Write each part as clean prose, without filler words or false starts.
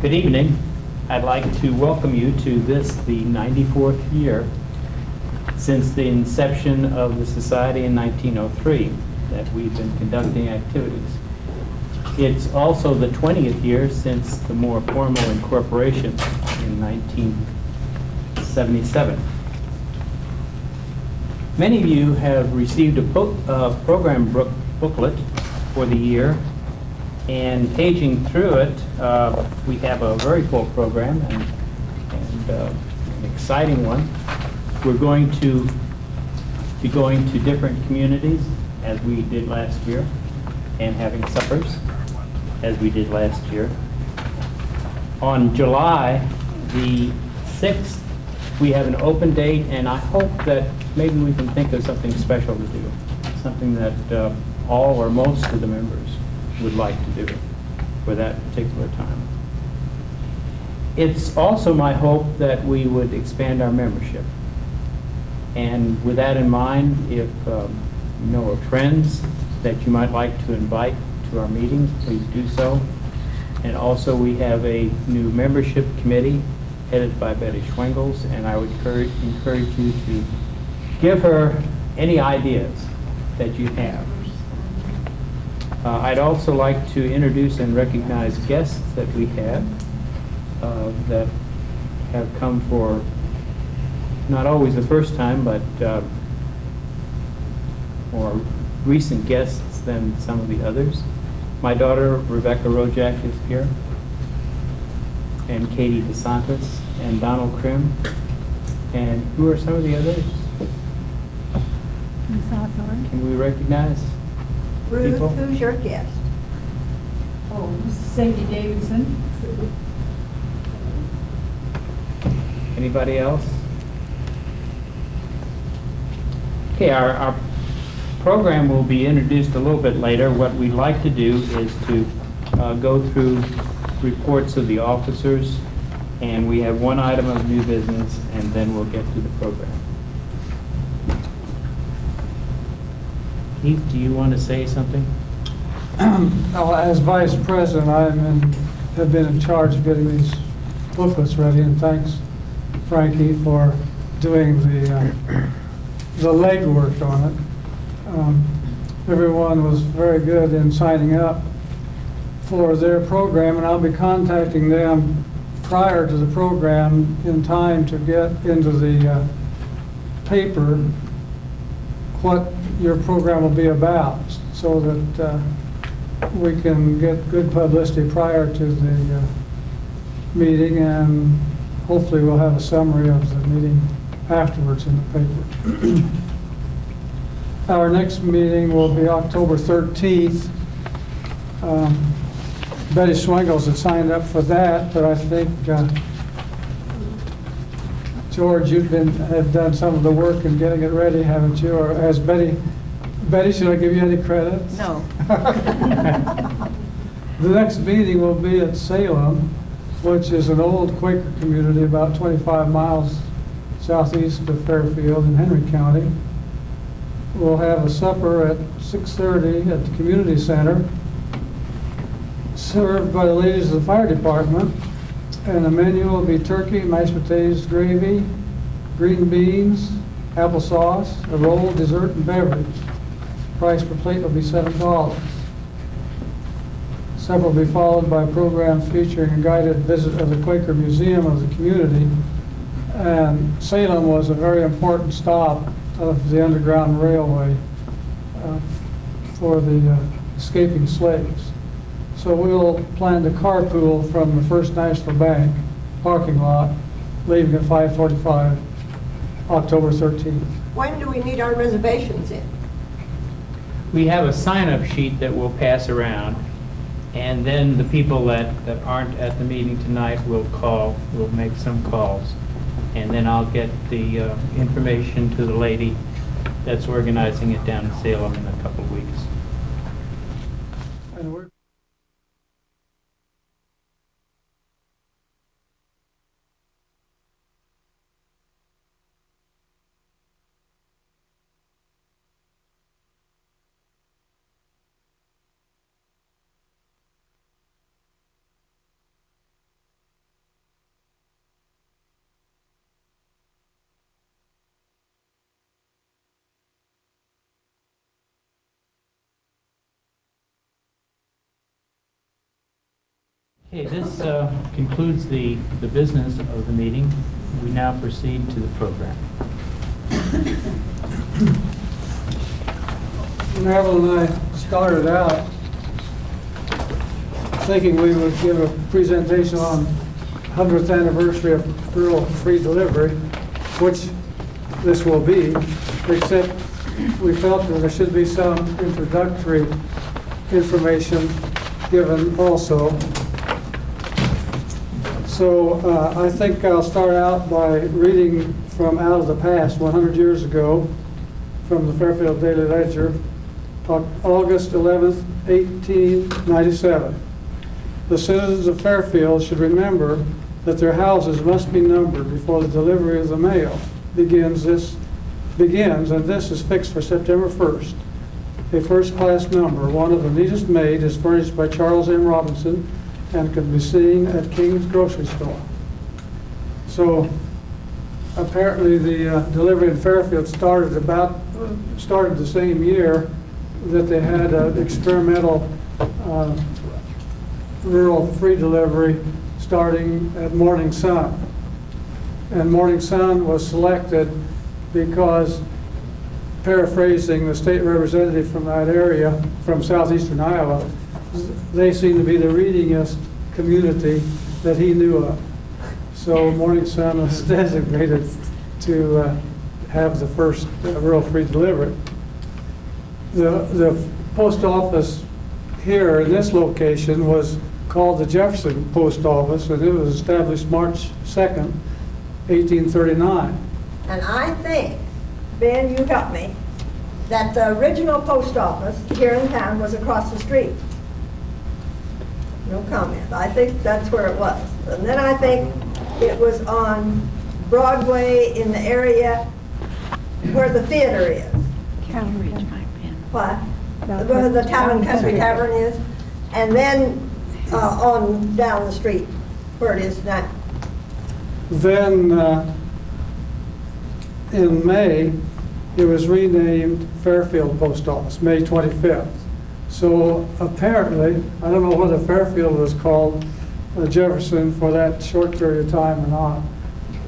Good evening. I'd like to welcome you to this, the 94th year since the inception of the Society in 1903 that we've been conducting activities. It's also the 20th year since the more formal incorporation in 1977. Many of you have received a program booklet for the year, and paging through it, we have a very full program and an exciting one. We're going to be going to different communities as we did last year, and having suppers as we did last year. On July the 6th, we have an open date, and I hope that maybe we can think of something special to do, something that all or most of the members would like to do for that particular time. It's also my hope that we would expand our membership. And with that in mind, if you know of friends that you might like to invite to our meetings, please do so. And also we have a new membership committee headed by Betty Schwengels, and I would encourage you to give her any ideas that you have. I'd also like to introduce and recognize guests that we have that have come for not always the first time, but more recent guests than some of the others. My daughter, Rebecca Rojak, is here, and Katie DeSantis, and Donald Krim. And who are some of the others? Can we recognize Ruth, people? who's your guest? Oh, Mrs. Sadie Davidson. Anybody else? Okay, our program will be introduced a little bit later. What we'd like to do is to go through reports of the officers, and we have one item of new business, and then we'll get to the program. Keith, do you want to say something? Well, as Vice President, have been in charge of getting these booklets ready, and thanks, Frankie, for doing the legwork on it. Everyone was very good in signing up for their program, and I'll be contacting them prior to the program in time to get into the paper what your program will be about, so that we can get good publicity prior to the meeting, and hopefully we'll have a summary of the meeting afterwards in the paper. Our next meeting will be October 13th. Betty Schwengels had signed up for that, but I think George, have done some of the work in getting it ready, haven't you? Or has Betty, should I give you any credits? No. The next meeting will be at Salem, which is an old Quaker community about 25 miles southeast of Fairfield in Henry County. We'll have a supper at 6:30 at the community center, served by the ladies of the fire department. And the menu will be turkey, mashed potatoes, gravy, green beans, applesauce, a roll, dessert, and beverage. Price per plate will be $7. Supper will be followed by a program featuring a guided visit of the Quaker Museum of the community. And Salem was a very important stop of the Underground Railway for the escaping slaves. So we'll plan to carpool from the First National Bank parking lot, leaving at 5:45, October 13th. When do we need our reservations in? We have a sign-up sheet that we'll pass around, and then the people that aren't at the meeting tonight will make some calls, and then I'll get the information to the lady that's organizing it down in Salem in a couple of weeks. And we're Okay, this concludes the business of the meeting. We now proceed to the program. Marilyn and I started out thinking we would give a presentation on 100th anniversary of rural free delivery, which this will be, except we felt that there should be some introductory information given also. So I think I'll start out by reading from Out of the Past, 100 years ago, from the Fairfield Daily Ledger, August 11th, 1897. The citizens of Fairfield should remember that their houses must be numbered before the delivery of the mail begins, and this is fixed for September 1st. A first-class number, one of the neatest made, is furnished by Charles M. Robinson and can be seen at King's Grocery Store. So apparently the delivery in Fairfield started the same year that they had an experimental rural free delivery starting at Morning Sun. And Morning Sun was selected because, paraphrasing the state representative from that area, from southeastern Iowa, they seem to be the readingest community that he knew of. So Morning Sun was designated to have the first rural free delivery. The post office here in this location was called the Jefferson Post Office, and it was established March 2nd, 1839. And I think, Ben, you help me, that the original post office here in town was across the street. No comment. I think that's where it was. And then I think it was on Broadway in the area where the theater is. What? Where the Town and Country Tavern is. And then on down the street where it is now. Then in May, it was renamed Fairfield Post Office, May 25th. So apparently, I don't know whether Fairfield was called Jefferson for that short period of time or not,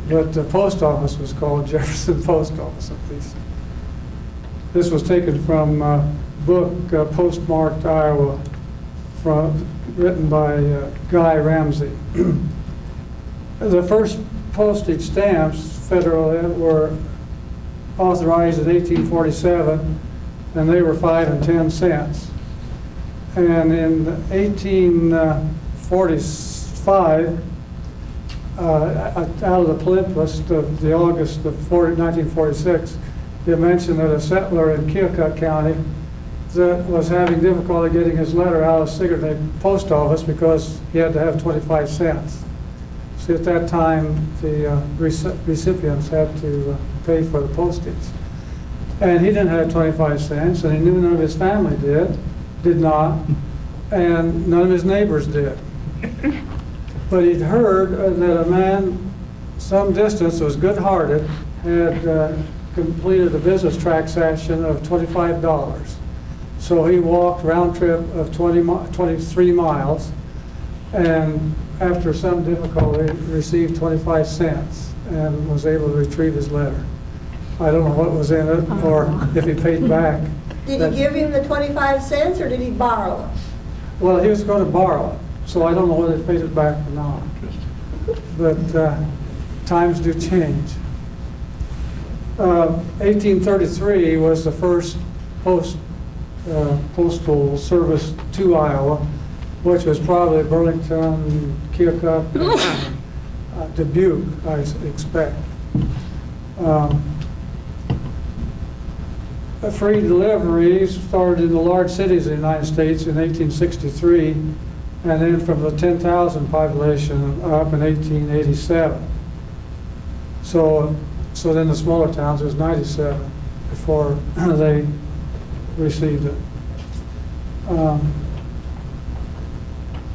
but the post office was called Jefferson Post Office at least. This was taken from a book, Postmarked Iowa, written by Guy Ramsey. The first postage stamps, federal, were authorized in 1847, and they were 5 and 10 cents. And in 1845, out of the plinth list of the August of 1946, they mentioned that a settler in Keokuk County that was having difficulty getting his letter out of Sigourney Post Office because he had to have 25 cents. So at that time, the recipients had to pay for the postage. And he didn't have 25 cents, and he knew none of his family did not, and none of his neighbors did. But he'd heard that a man some distance, was good-hearted, had completed a business transaction of $25. So he walked round trip of 23 miles, and after some difficulty, received 25 cents and was able to retrieve his letter. I don't know what was in it or if he paid back. Did he give him the 25 cents or did he borrow it? Well, he was going to borrow it, so I don't know whether he paid it back or not. But times do change. 1833 was the first postal service to Iowa, which was probably Burlington, Keokuk, Dubuque, I expect. Free deliveries started in the large cities of the United States in 1863, and then from the 10,000 population up in 1887. So then the smaller towns, it was 97 before they received it.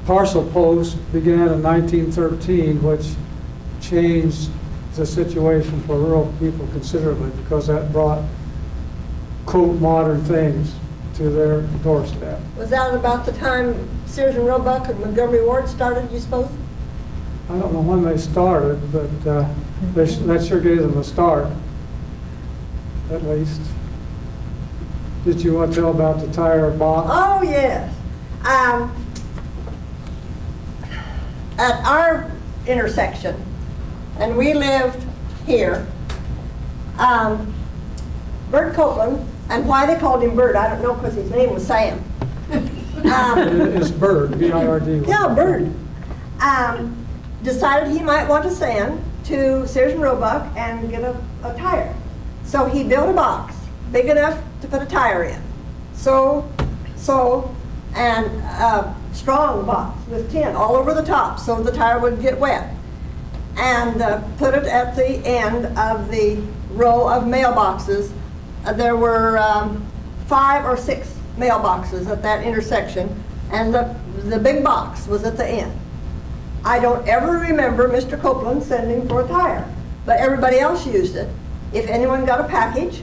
Parcel post began in 1913, which changed the situation for rural people considerably because that brought, quote, modern things to their doorstep. Was that about the time Sears and Roebuck and Montgomery Ward started, you suppose? I don't know when they started, but that sure gave them a start, at least. Did you want to tell about the tire box? Oh, yes. At our intersection, and we lived here, Bert Copeland, and why they called him Bert, I don't know, because his name was Sam. It's Bird, B-I-R-D. Yeah, Bert. Decided he might want to send to Sears and Roebuck and get a tire. So he built a box big enough to put a tire in. And a strong box with tin all over the top so the tire wouldn't get wet. And put it at the end of the row of mailboxes. There were 5 or 6 mailboxes at that intersection, and the big box was at the end. I don't ever remember Mr. Copeland sending for a tire, but everybody else used it. If anyone got a package,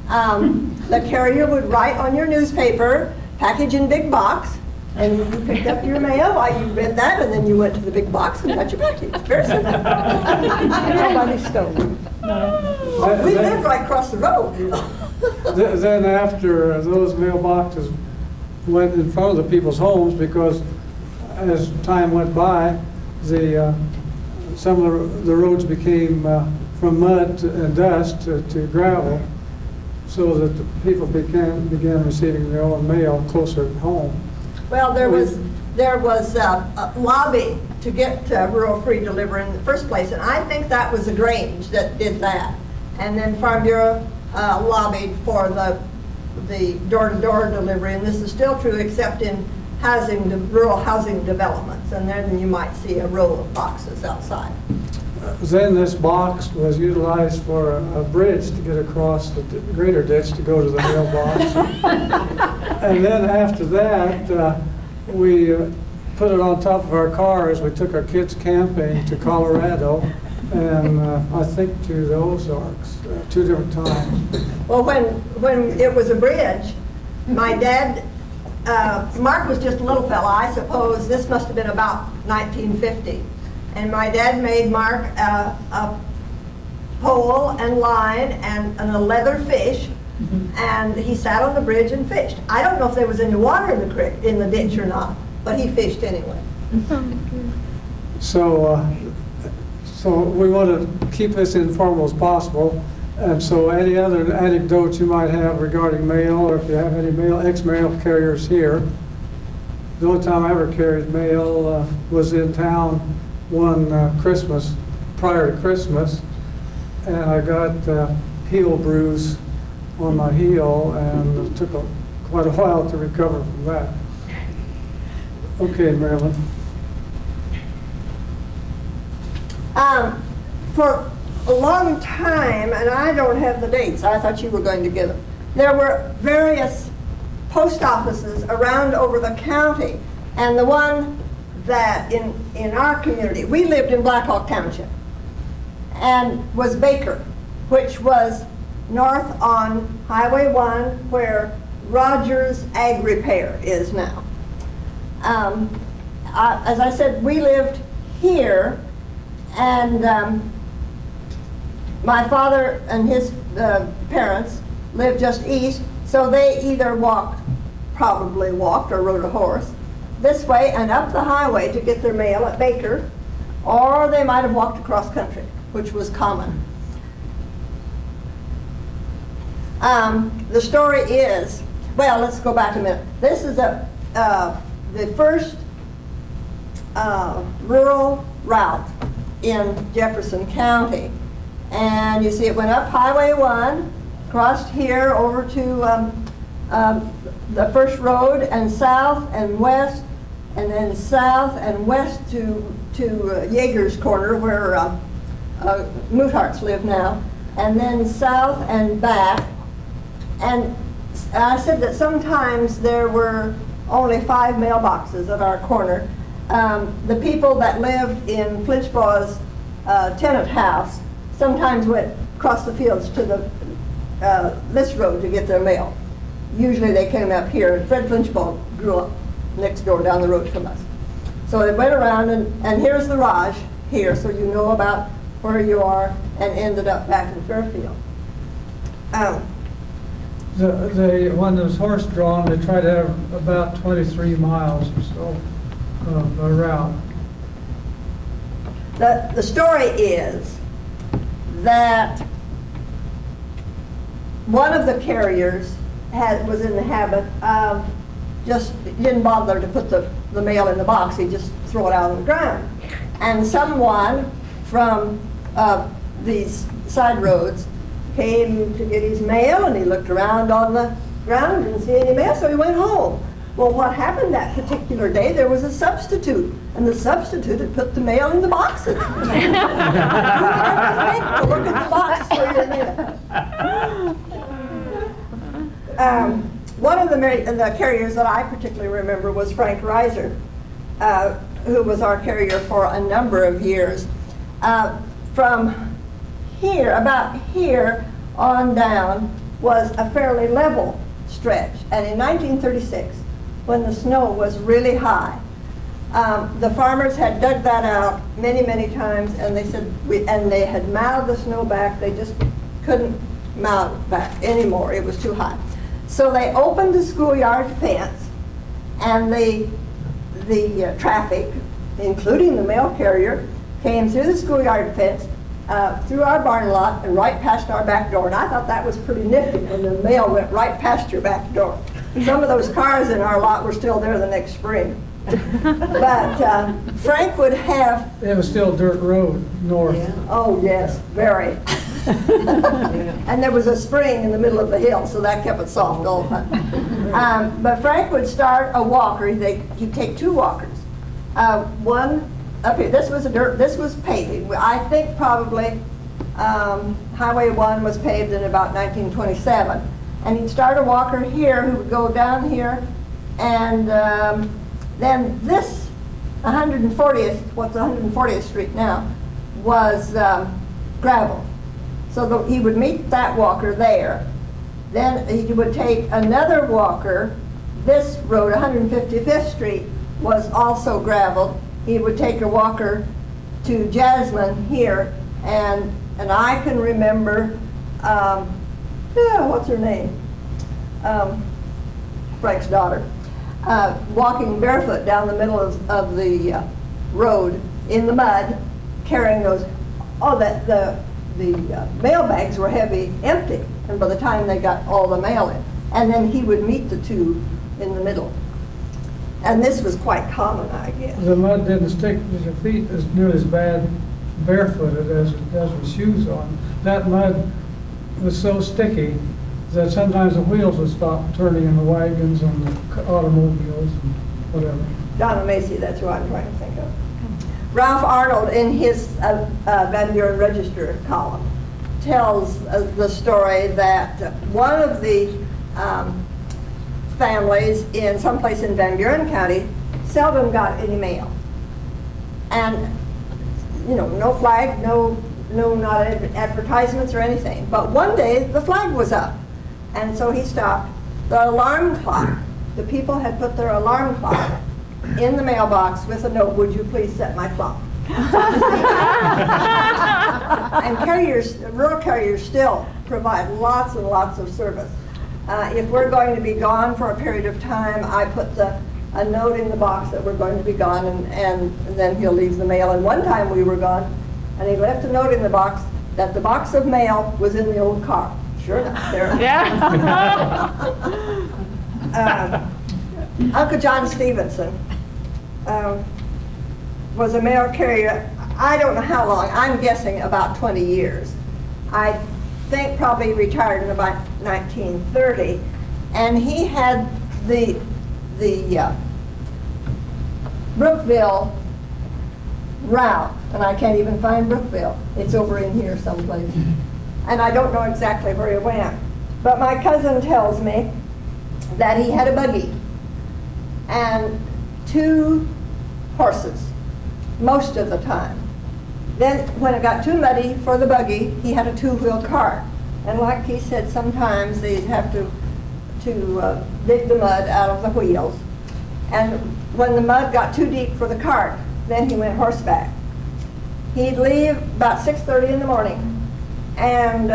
the carrier would write on your newspaper, package in big box, and you picked up your mail, you read that, and then you went to the big box and got your package. Very simple. Nobody stole it. We lived right across the road. Then after those mailboxes went in front of the people's homes, because as time went by, some of the roads became from mud and dust to gravel, so that the people began receiving their own mail closer at home. Well, there was a lobby to get rural free delivery in the first place, and I think that was the Grange that did that. And then Farm Bureau lobbied for the door-to-door delivery, and this is still true except in rural housing developments, and then you might see a row of boxes outside. Then this box was utilized for a bridge to get across the greater ditch to go to the mailbox. And then after that, we put it on top of our cars. We took our kids camping to Colorado, and I think to the Ozarks, 2 different times. Well, when it was a bridge, my dad, Mark was just a little fella, I suppose this must have been about 1950. And my dad made Mark a pole and line and a leather fish, and he sat on the bridge and fished. I don't know if there was any water in the creek, in the ditch or not, but he fished anyway. So we want to keep this informal as possible. And so any other anecdotes you might have regarding mail, or if you have any ex-mail carriers here. The only time I ever carried mail was in town one Christmas, prior to Christmas, and I got heel bruise on my heel, and it took quite a while to recover from that. Okay, Marilyn. For a long time, and I don't have the dates, I thought you were going to give them, there were various post offices around over the county, and the one that in our community, we lived in Black Hawk Township, and was Baker, which was north on Highway 1 where Rogers Ag Repair is now. As I said, we lived here, and my father and his parents lived just east, so they either probably walked or rode a horse this way and up the highway to get their mail at Baker, or they might have walked across country, which was common. The story is, well, let's go back a minute. This is the first rural route in Jefferson County. And you see it went up Highway 1, crossed here over to the first road, and south and west, and then south and west to Yeager's Corner, where Moothearts live now, and then south and back. And I said that sometimes there were only 5 mailboxes at our corner. The people that lived in Flitchbaugh's tenant house sometimes went across the fields to this road to get their mail. usually they came up here. Fred Flinchbaum grew up next door down the road from us. So they went around, and here's the Raj here, so you know about where you are, and ended up back in Fairfield. When there's horse drawn, they try to have about 23 miles or so of a route. The story is that one of the carriers was in the habit of just didn't bother to put the mail in the box. He'd just throw it out on the ground. And someone from these side roads came to get his mail, and he looked around on the ground and didn't see any mail, so he went home. Well, what happened that particular day, there was a substitute, and the substitute had put the mail in the boxes. You have to think to look at the box for your mail. One of the carriers that I particularly remember was Frank Reiser, who was our carrier for a number of years. From here, about here on down, was a fairly level stretch. And in 1936, when the snow was really high, the farmers had dug that out many, many times, and they said, and they had mouthed the snow back. They just couldn't mouth it back anymore. It was too high. So they opened the schoolyard fence, and the traffic, including the mail carrier, came through the schoolyard fence, through our barn lot, and right past our back door. And I thought that was pretty nifty when the mail went right past your back door. Some of those cars in our lot were still there the next spring. But Frank would have... It was still dirt road north. Yeah. Oh, yes, very. And there was a spring in the middle of the hill, so that kept it soft all the time. But Frank would start a walker. He'd take two walkers. One up here. This was paving. I think probably Highway 1 was paved in about 1927. And he'd start a walker here who would go down here, and then this 140th, what's 140th Street now, was gravel. So he would meet that walker there. Then he would take another walker. This road, 155th Street, was also gravel. He would take a walker to Jasmine here, and I can remember, what's her name? Frank's daughter, walking barefoot down the middle of the road in the mud, carrying those. The mail bags were heavy, empty, and by the time they got all the mail in, and then he would meet the two in the middle. And this was quite common, I guess. The mud didn't stick to your feet as nearly as bad barefooted as with shoes on. That mud was so sticky that sometimes the wheels would stop turning in the wagons and the automobiles and whatever. Donna Macy, that's who I'm trying to think of. Ralph Arnold, in his Van Buren Register column, tells the story that one of the families in someplace in Van Buren County seldom got any mail. And, no flag, not advertisements or anything. But one day, the flag was up. And so he stopped. The alarm clock, the people had put their alarm clock in the mailbox with a note, "Would you please set my clock?" And rural carriers still provide lots and lots of service. If we're going to be gone for a period of time, I put a note in the box that we're going to be gone, and then he'll leave the mail. And one time we were gone, and he left a note in the box that the box of mail was in the old car. Sure enough, there. Yeah. Uncle John Stevenson was a mail carrier. I don't know how long. I'm guessing about 20 years. I think probably retired in about 1930, and he had the Brookville route, and I can't even find Brookville. It's over in here someplace. And I don't know exactly where he went. But my cousin tells me that he had a buggy and 2 horses most of the time. Then when it got too muddy for the buggy, he had a 2-wheel cart. And like he said, sometimes they'd have to to dig the mud out of the wheels. And when the mud got too deep for the cart, then he went horseback. He'd leave about 6:30 in the morning, and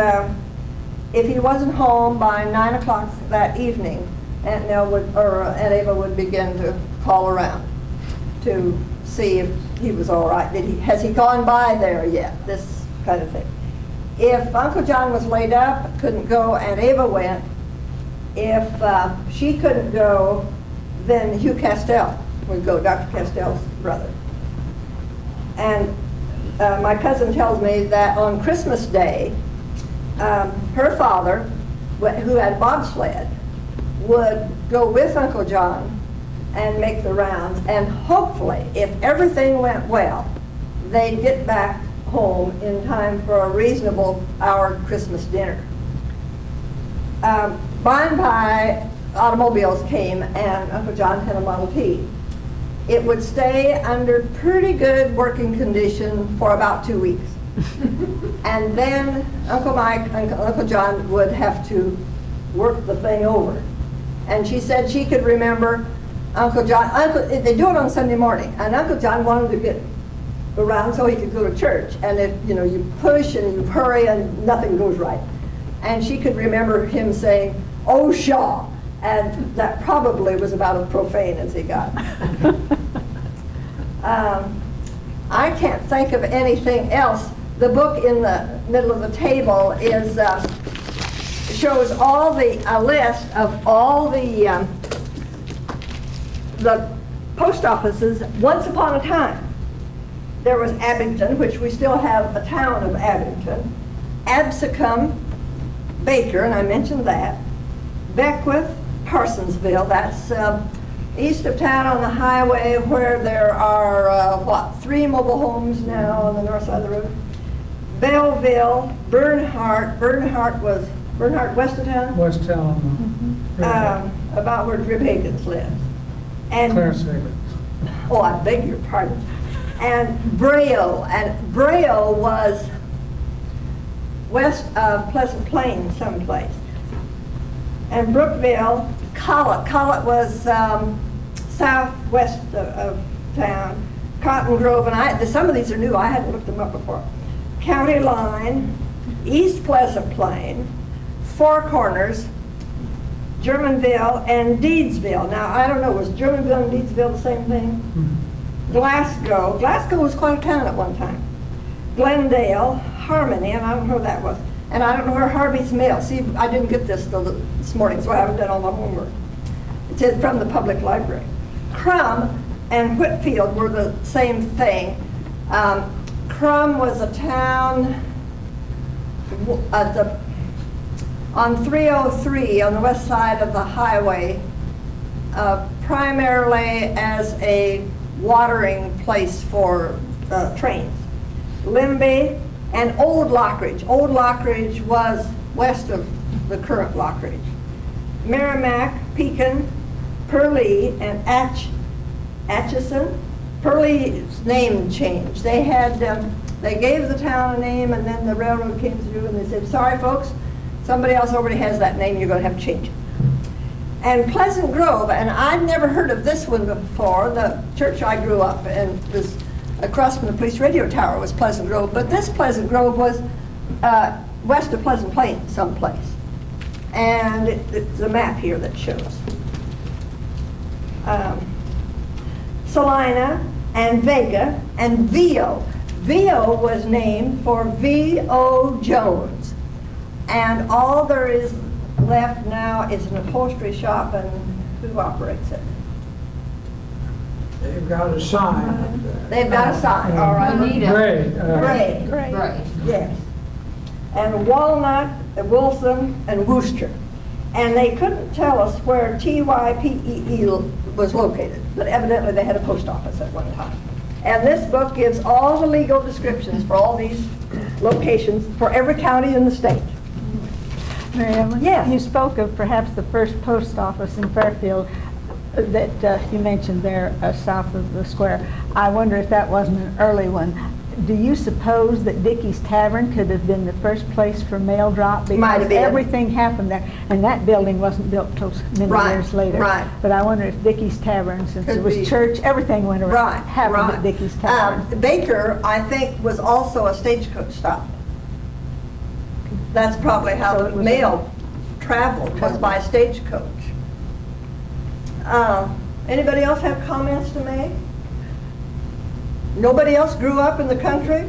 if he wasn't home by 9 o'clock that evening, Aunt Ava would begin to call around to see if he was all right. Has he gone by there yet? This kind of thing. If Uncle John was laid up, couldn't go, Aunt Ava went. If she couldn't go, then Hugh Castell would go, Dr. Castell's brother. And my cousin tells me that on Christmas Day, her father, who had bobsled, would go with Uncle John and make the rounds, and hopefully, if everything went well, they'd get back home in time for a reasonable hour Christmas dinner. By and by, automobiles came, and Uncle John had a Model T. It would stay under pretty good working condition for about 2 weeks. And then Uncle John would have to work the thing over. And she said she could remember Uncle John, they do it on Sunday morning, and Uncle John wanted to get around so he could go to church. And if you push and you hurry and nothing goes right. And she could remember him saying, "Oh, Shaw," and that probably was about as profane as he got. I can't think of anything else. The book in the middle of the table shows a list of all the post offices once upon a time. There was Abington, which we still have a town of Abington, Absecon, Baker, and I mentioned that, Beckwith, Parsonsville, that's east of town on the highway where there are, 3 mobile homes now on the north side of the road. Belleville, Bernhardt was Bernhardt west of town? West Town. About where Drib Higgins lives. And Clarence Higgins. oh, I beg your pardon. And Braille was west of Pleasant Plain someplace. And Brookville, Collett was southwest of town. Cotton Grove, and some of these are new, I hadn't looked them up before. County Line, East Pleasant Plain, Four Corners, Germanville, and Deedsville. Now, I don't know, was Germanville and Deedsville the same thing? Glasgow was quite a town at one time. Glendale, Harmony, and I don't know where that was. And I don't know where Harvey's Mill. See, I didn't get this till this morning, so I haven't done all my homework. It's from the public library. Crum and Whitfield were the same thing. Crum was a town on 303 on the west side of the highway, primarily as a watering place for trains. Limby and Old Lockridge. Old Lockridge was west of the current Lockridge. Merrimack, Pekin, Purley, and Atchison. Purley's name changed. They gave the town a name, and then the railroad came through and they said, "Sorry folks, somebody else already has that name, you're going to have to change it." And Pleasant Grove, and I'd never heard of this one before. The church I grew up in was across from the police radio tower was Pleasant Grove, but this Pleasant Grove was west of Pleasant Plain someplace. And it's a map here that shows. Salina and Vega and Vio. Vio was named for V.O. Jones. And all there is left now is an upholstery shop, and who operates it? They've got a sign up there. They've got a sign, all right. Great. Great. Yes. And Walnut, Wilson, and Worcester. And they couldn't tell us where TYPEE was located, but evidently they had a post office at one time. And this book gives all the legal descriptions for all these locations for every county in the state. Mary Ellen? Yes. You spoke of perhaps the first post office in Fairfield that you mentioned there south of the square. I wonder if that wasn't an early one. do you suppose that Dickey's Tavern could have been the first place for mail drop? Might have Because been. everything happened there, and that building wasn't built till many Right, years later. right. But I wonder if Dickey's Tavern, since Could it was be. church, everything went around, Right, happened right. at Dickey's Tavern. Baker, I think, was also a stagecoach stop. That's probably how So the it was- mail traveled, was by stagecoach. Anybody else have comments to make? Nobody else grew up in the country?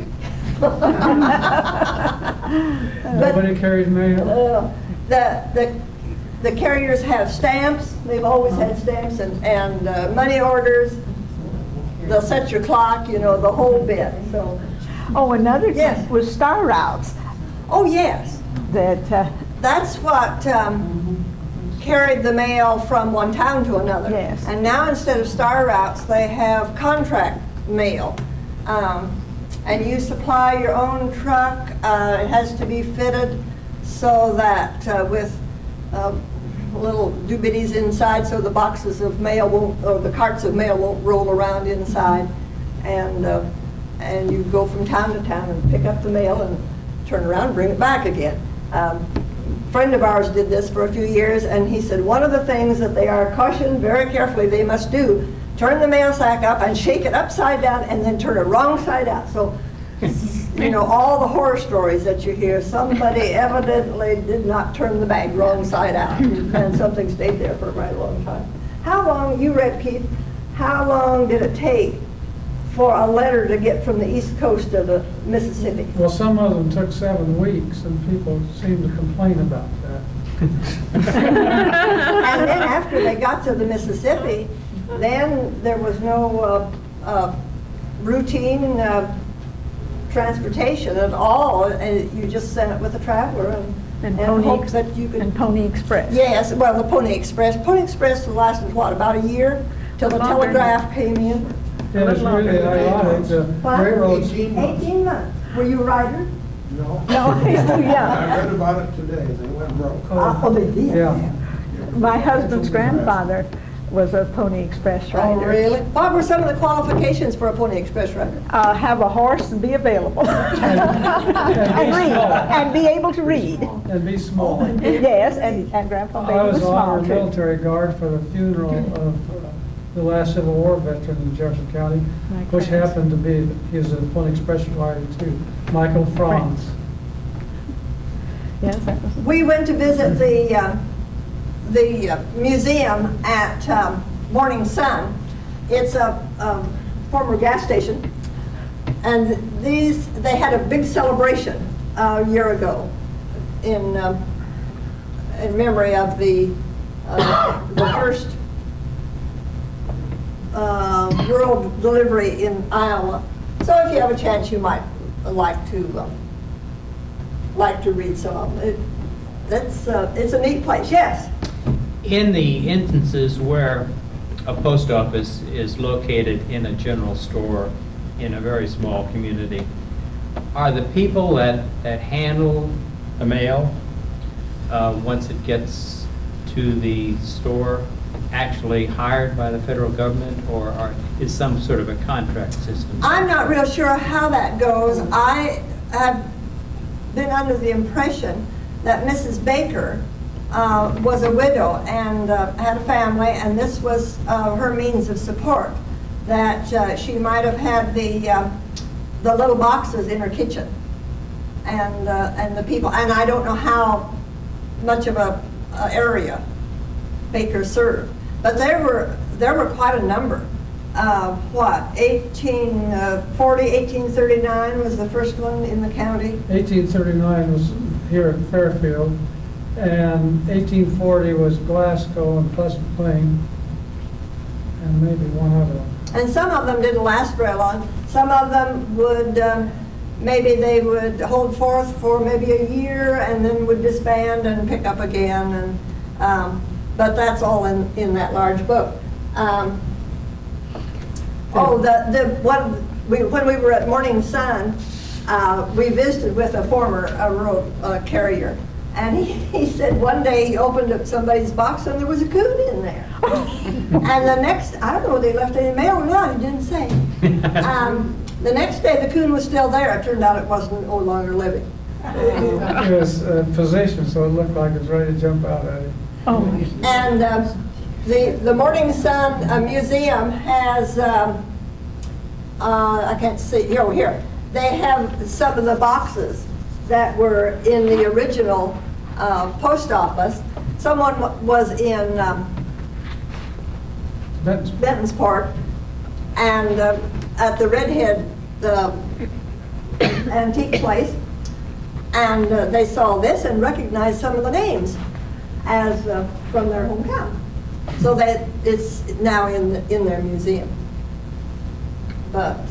Nobody carries mail. The carriers have stamps, they've always had stamps and money orders. They'll set your clock, you know, the whole bit, so. Oh, another Yes. thing was star routes Oh, yes, that, that's what carried the mail from one town to another. Yes. And now instead of star routes, they have contract mail. And you supply your own truck, it has to be fitted so that with little doobitties inside so the boxes of mail won't, or the carts of mail won't roll around inside. And you go from town to town and pick up the mail and turn around and bring it back again. A friend of ours did this for a few years, and he said one of the things that they are cautioned very carefully they must do, turn the mail sack up and shake it upside down and then turn it wrong side out. So, you know, all the horror stories that you hear, somebody evidently did not turn the bag wrong side out, and something stayed there for a very long time. How long, you read, Keith, how long did it take for a letter to get from the east coast of the Mississippi? Well, some of them took 7 weeks, and people seem to complain about that. And then after they got to the Mississippi, then there was no routine transportation at all, and you just sent it with a traveler and hoped that you could. and Pony Express. Yes, well, the Pony Express. Pony Express lasted, what, about a year? Till the Longer. telegraph came in? It was really ironic, the What? railroads, 18 months. Were you a rider? No. No, he's too I young. read about it today, they went broke. Oh, they did? yeah. My husband's grandfather was a Pony Express Oh, rider. really? What were some of the qualifications for a Pony Express rider? Have a horse and be available. And read, and be able to read. and be small. Yes, and Grandpa I Baby was was small honored too. military guard for the funeral of the last Civil War veteran in Jefferson County, My which friends. happened to be, he was a Pony Express rider too, Michael Franz. Yes, that was. We went to visit the museum at Morning Sun. It's a former gas station. And they had a big celebration a year ago in memory of the first rural delivery in Iowa. So if you have a chance, you might like to read some of them. It's a neat place. Yes. In the instances where a post office is located in a general store in a very small community, are the people that handle the mail, once it gets to the store, actually hired by the federal government, or is some sort of a contract system? I'm not real sure how that goes. I have been under the impression that Mrs. Baker was a widow and had a family, and this was her means of support, that she might have had the little boxes in her kitchen and the people, and I don't know how much of a area Baker served, but there were quite a number. 1840, 1839 was the first one in the county. 1839 was here at Fairfield, and 1840 was Glasgow and Pleasant Plain, and maybe one other one. And some of them didn't last very long. Some of them would, maybe they would hold forth for maybe a year and then would disband and pick up again. And but that's all in that large book. When we were at Morning Sun, we visited with a former rural carrier. And he said one day he opened up somebody's box and there was a coon in there. And the next, I don't know whether they left any mail or not, he didn't say. The next day, the coon was still there. It turned out it wasn't no longer living. It was positioned, so it looked like it was ready to jump out at him. Oh, And the Morning Sun Museum has, I can't see, here. They have some of the boxes that were in the original post office. Someone was in Benton's Park, and at the Redhead antique place, and they saw this and recognized some of the names as from their hometown. So that it's now in their museum. But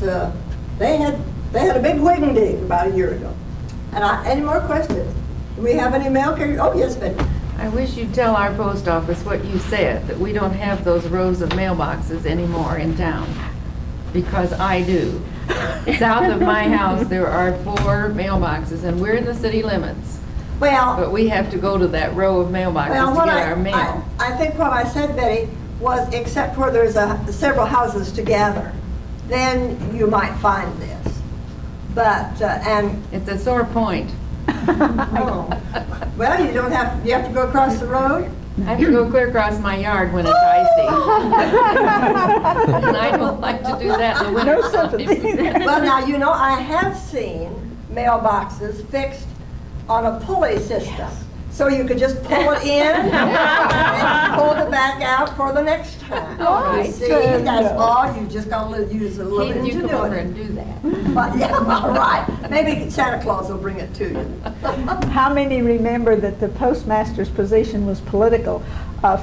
they had a big wing-dig about a year ago. And any more questions? Do we have any mail carriers? Oh, yes, Betty. I wish you'd tell our post office what you said, that we don't have those rows of mailboxes anymore in town, because I do. South of my house, there are 4 mailboxes, and we're in the city limits, Well, but we have to go to that row of mailboxes well, to what get our mail. I think what I said, Betty, was except where there's several houses together, then you might find this. But, and, It's a sore point. oh, well, you have to go across the road? I have to go clear across my yard when it's icy. And I don't like to do that in the winter. No sympathy. Well, now, I have seen mailboxes fixed on a pulley system. So you could just pull it in and pull it back out for the next time. Oh, You see, that's all. You just got to use a little Can't you come over and ingenuity. do that? But, yeah, all right. Maybe Santa Claus will bring it to you. how many remember that the postmaster's position was political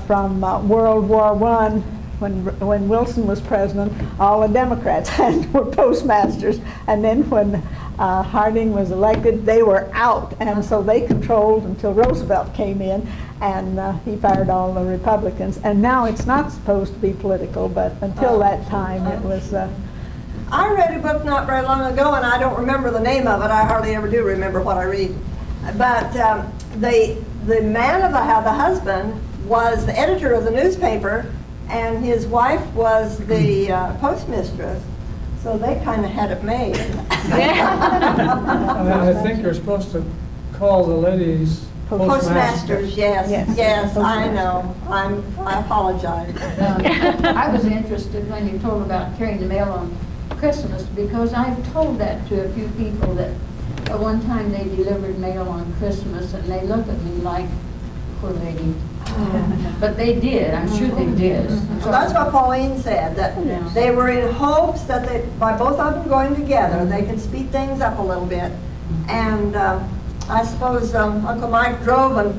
from World War I? When Wilson was president, all the Democrats were postmasters, and then when Harding was elected, they were out, and so they controlled until Roosevelt came in, and he fired all the Republicans. And now it's not supposed to be political, but until that time, it was. I read a book not very long ago, and I don't remember the name of it. I hardly ever do remember what I read. But the man of the husband was the editor of the newspaper, and his wife was the postmistress. So they kind of had it made. I think you're supposed to call the ladies Postmasters, yes, Yes. yes, I know. I apologize. I was interested when you told about carrying the mail on Christmas, because I've told that to a few people that at one time they delivered mail on Christmas, and they look at me like, poor lady. But they did, I'm sure they did. So that's what Pauline said, that Yeah. they were in hopes that by both of them going together, they could speed things up a little bit. And I suppose Uncle Mike drove and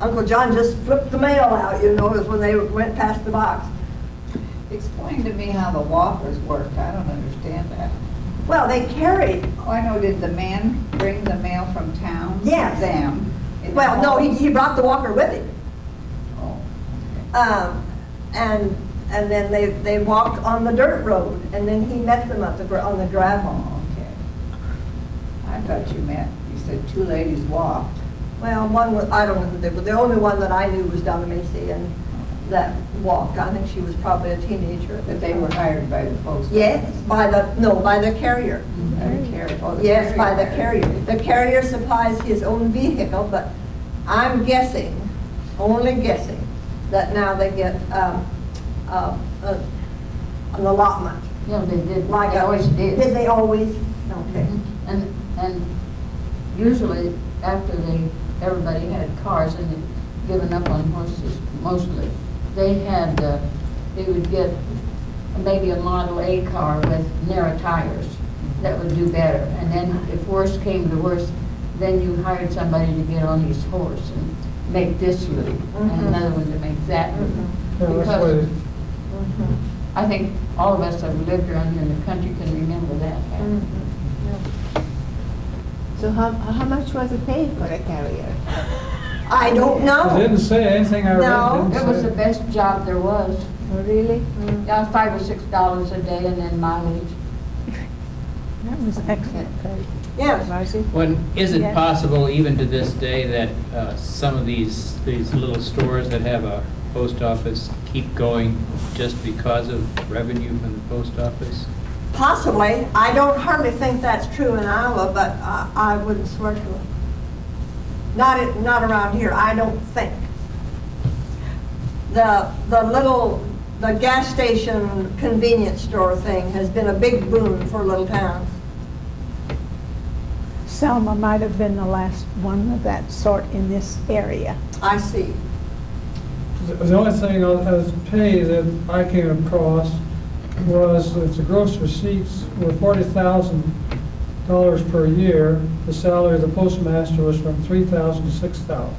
Uncle John just flipped the mail out, when they went past the box. Explain to me how the walkers worked. I don't understand that. Well, they carried, Oh, I know, did the man bring the mail from town? Yes. Them? in the well, no, homes? he brought the walker with him. Oh, And then they walked on the dirt road, and then he met them on the gravel. oh, okay. I thought you said 2 ladies walked. Well, one was, I don't know who they were, the only one that I knew was Donna Macy, and that walked. I think she was probably a teenager. But they were hired by the post office. Yes, by the carrier. By the carrier. Oh, the Yes, by the carrier. carrier. The carrier supplies his own vehicle, but I'm guessing, only guessing, that now they get an allotment. Yeah, they did, Like they always Did did. they always? Okay. And usually after everybody had cars and they'd given up on horses mostly, they would get maybe a Model A car with narrow tires that would do better. And then if worse came to worse, then you hired somebody to get on his horse and make this loop, and another one to make that loop. Yeah, that's Because what I think all of us that have lived around here in the country can remember that happening. So how much was it paid for a carrier? I don't It know. didn't say anything I read. No. didn't It was say. the best job there was. Oh, really? Yeah, $5 or $6 a day and then mileage. That was excellent pay. Yes. Marcy? Is it Yes. possible even to this day that some of these little stores that have a post office keep going just because of revenue from the post office? Possibly. I don't hardly think that's true in Iowa, but I wouldn't swear to it. Not around here, I don't think. The gas station convenience store thing has been a big boon for little towns. Selma might have been the last one of that sort in this area. I see. The only thing as pay that I came across was that the gross receipts were $40,000 per year. The salary of the postmaster was from $3,000 to $6,000.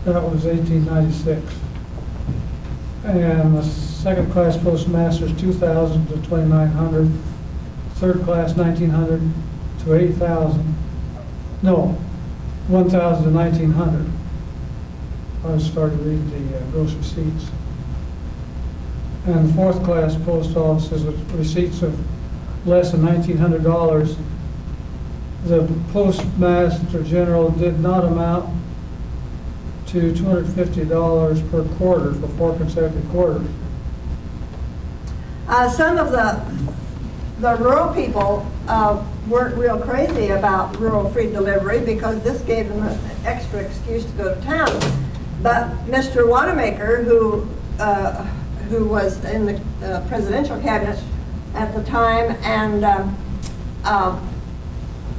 That was 1896. And the second class postmaster is $2,000 to $2,900. Third class $1,900 to $8,000. No, $1,000 to $1,900. I started reading the gross receipts. And fourth class post offices with receipts of less than $1,900. The postmaster general did not amount to $250 per quarter for 4 consecutive quarters. Some of the rural people weren't real crazy about rural free delivery because this gave them an extra excuse to go to town. But Mr. Wanamaker, who was in the presidential cabinet at the time and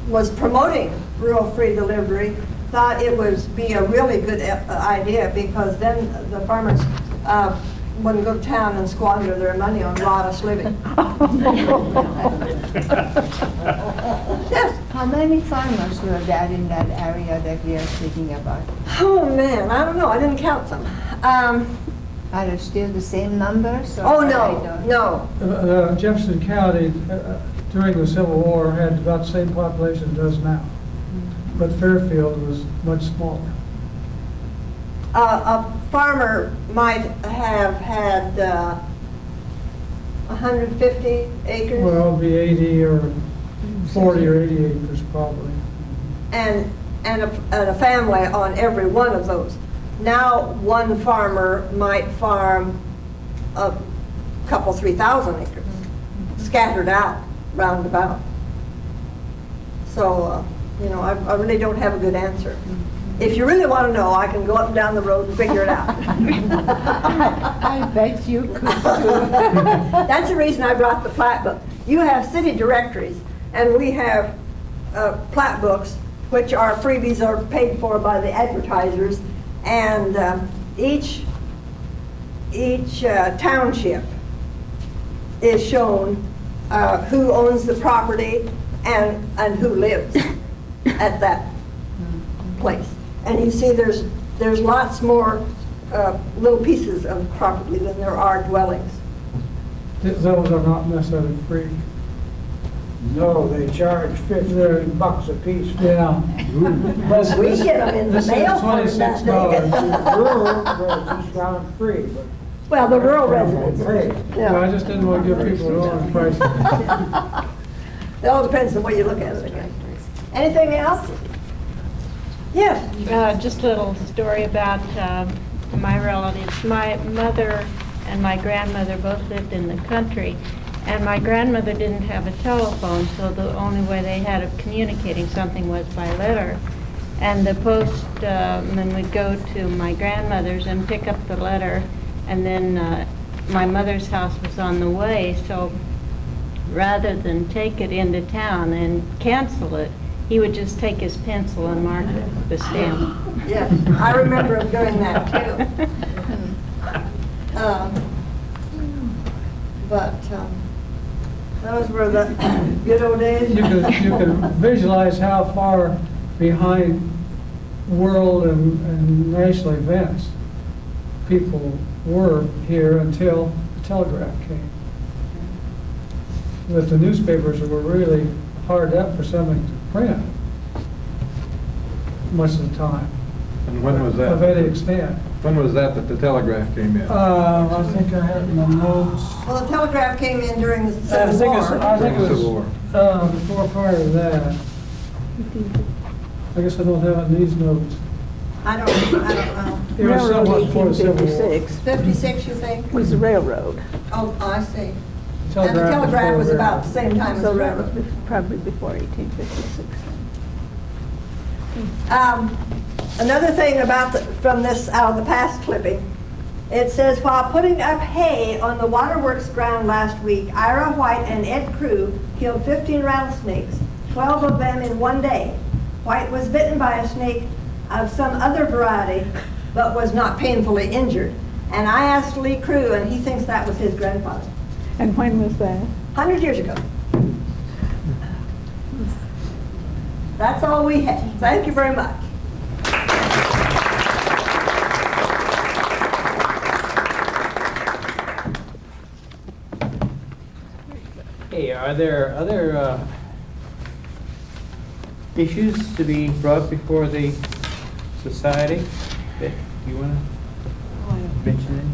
was promoting rural free delivery, thought it would be a really good idea because then the farmers wouldn't go to town and squander their money on riotous living. Yes. How many farmers were there in that area that we are speaking about? Oh man, I don't know. I didn't count them. Are there still the same numbers? Or Oh I no, don't- no. Jefferson County during the Civil War had about the same population it does now. But Fairfield was much smaller. A farmer might have had 150 acres. Well, it'd be 80 or 40 or 80 acres probably. and a family on every one of those. Now, one farmer might farm a couple, 3,000 acres, scattered out, roundabout. So, I really don't have a good answer. If you really want to know, I can go up and down the road and figure it out. I bet you could too. That's the reason I brought the plat book. You have city directories, and we have plat books, which are freebies are paid for by the advertisers, and each township is shown who owns the property and who lives at that place. And you see there's lots more little pieces of property than there are dwellings. Those are not necessarily free. No, they charge $15 a piece. Yeah. We get them in the This is mail for $26. that. Rural residents got them free, but Well, the rural residents. hey, Yeah, I just didn't want to give people the wrong price. It all depends on the way you look at it again. Anything else? Yes. Just a little story about my relatives. My mother and my grandmother both lived in the country, and my grandmother didn't have a telephone, so the only way they had of communicating something was by letter. And the postman would go to my grandmother's and pick up the letter, and then my mother's house was on the way, so rather than take it into town and cancel it, he would just take his pencil and mark the stamp. Yes, I remember doing that too. But those were the good old days. You can visualize how far behind world and national events people were here until the telegraph came. But the newspapers were really hard up for something to print much of the time. And when was Of that? any extent. When was that the telegraph came in? I think I had in my notes. Well, the telegraph came in during the I Civil think War. I think it Civil was War. before, prior to that. I guess I don't have it in these notes. I don't know. It was somewhat before the Civil War. 1856 56, you think? was the railroad. Oh, I see. And the telegraph was about the same time as So the that was railroad. probably before 1856. Another thing about from this out of the past clipping, it says, while putting up hay on the waterworks ground last week, Ira White and Ed Crew killed 15 rattlesnakes, 12 of them in one day. White was bitten by a snake of some other variety, but was not painfully injured. And I asked Lee Crew, and he thinks that was his grandfather. And when was that? 100 years ago. That's all we have. Thank you very much. Okay, are there other issues to be brought before the society that you want to mention? Any?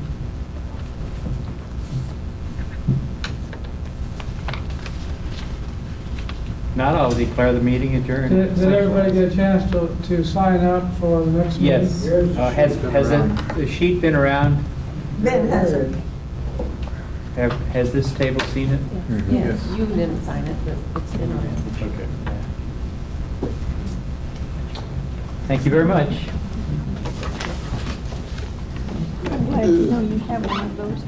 Not, I'll declare the meeting adjourned. Did everybody get a chance to sign up for the next meeting? Yes. Has the sheet been around? Ben has it. Has this table seen it? Yes, you didn't sign it, but it's been on it. Okay. Thank you very much. I'm glad to know you have one of those.